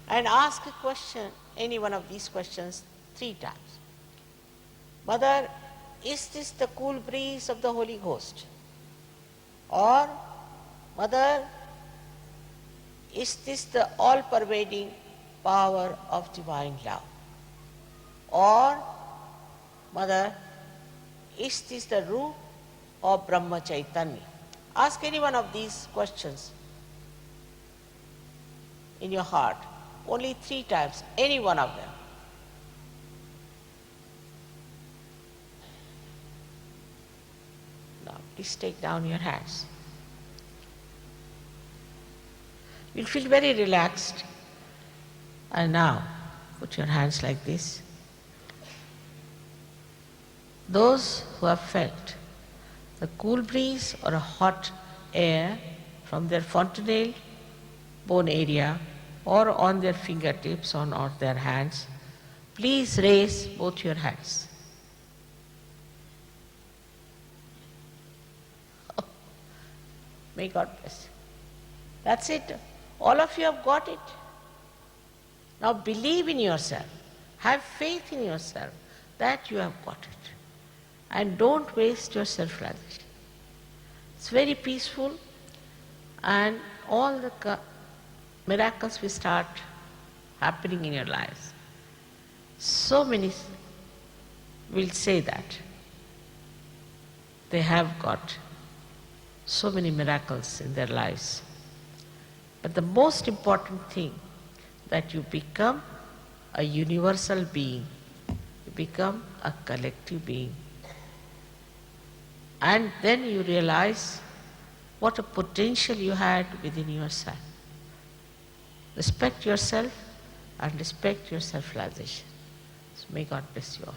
S1: and ask a question, any one of these questions 3 times. Mother, is this the cool breeze of the Holy Ghost? Or, Mother, is this the all-pervading power of divine love? Or, Mother, is this the root of Brahma Chaitanya? Ask any one of these questions in your heart, only 3 times, any one of them. Now, please take down your hands. You'll feel very relaxed. And now, put your hands like this. Those who have felt the cool breeze or a hot air from their fontanelle bone area or on their fingertips or their hands, please raise both your hands. May God bless you. That's it. All of you have got it. Now believe in yourself. Have faith in yourself that you have got it. And don't waste your self-realization. It's very peaceful, and all the miracles will start happening in your lives. So many will say that they have got so many miracles in their lives. But the most important thing, that you become a universal being, you become a collective being. And then you realize what a potential you had within yourself. Respect yourself and respect your self-realization. So may God bless you all.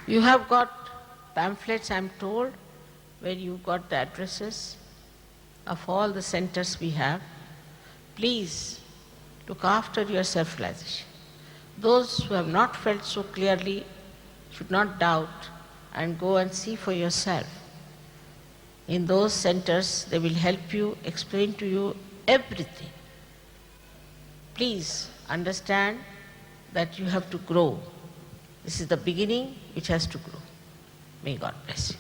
S1: You have got pamphlets, I'm told, where you got the addresses of all the centers we have. Please look after your self-realization. Those who have not felt so clearly should not doubt and go and see for yourself. In those centers, they will help you, explain to you everything. Please understand that you have to grow. This is the beginning which has to grow. May God bless you.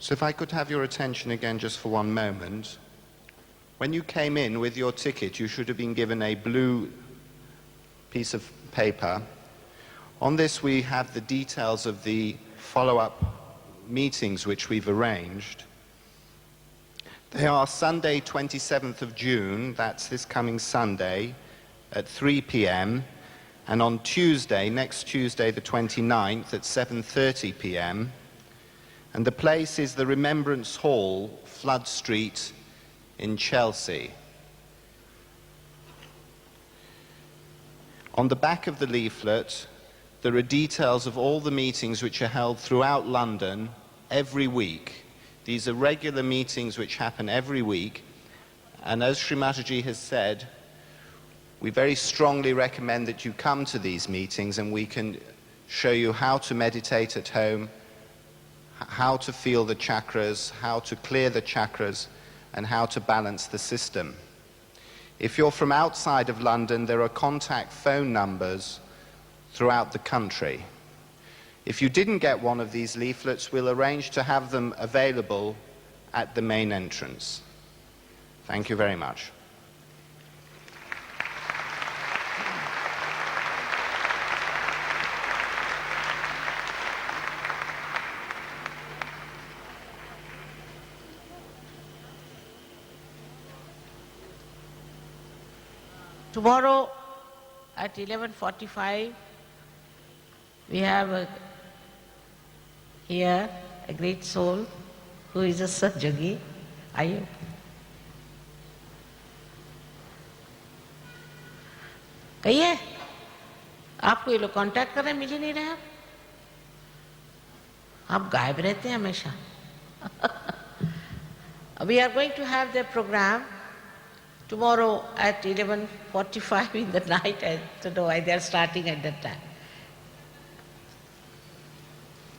S2: So if I could have your attention again just for one moment. When you came in with your ticket, you should have been given a blue piece of paper. On this we have the details of the follow-up meetings which we've arranged. They are Sunday 27th of June, that's this coming Sunday, at 3 p.m. and on Tuesday, next Tuesday the 29th at 7:30 p.m. And the place is the Remembrance Hall, Flood Street in Chelsea. On the back of the leaflet, there are details of all the meetings which are held throughout London every week. These are regular meetings which happen every week. And as Sri Mataji has said, we very strongly recommend that you come to these meetings and we can show you how to meditate at home, how to feel the chakras, how to clear the chakras, and how to balance the system. If you're from outside of London, there are contact phone numbers throughout the country. If you didn't get one of these leaflets, we'll arrange to have them available at the main entrance. Thank you very much.
S1: Tomorrow at 11:45, we have here a great soul who is a Satjogi. आइए। कहिए, आपको ये लोग contact कर रहे हैं, मिल ही नहीं रहे आप गायब रहते हैं हमेशा। We are going to have the program tomorrow at 11:45 in the night. I don't know why they are starting at that time.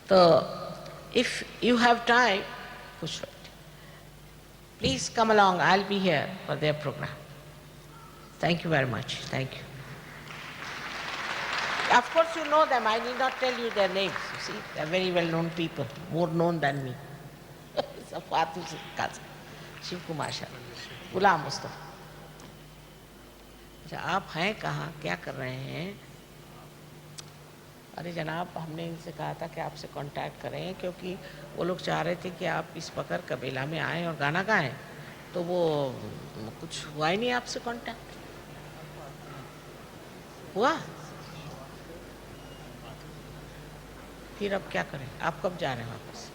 S1: So, if you have time, please come along. I'll be here for their program. Thank you very much. Thank you. Of course you know them. I need not tell you their names. You see, they're very well-known people, more known than me. Safatu Kaza, Shiv Kumar Sharma, Ghulam Mustafa. अच्छा, आप हैं कहाँ, क्या कर रहे हैं? अरे जनाब, हमने इनसे कहा था कि आपसे कांटेक्ट करें, क्योंकि वो लोग चाह रहे थे कि आप इस बकर कबीला में आएँ और गाना गाएं, तो वो कुछ हुआ ही नहीं आपसे कांटेक्ट। हुआ? फिर अब क्या करें? आप कब जा रहे हैं वापस?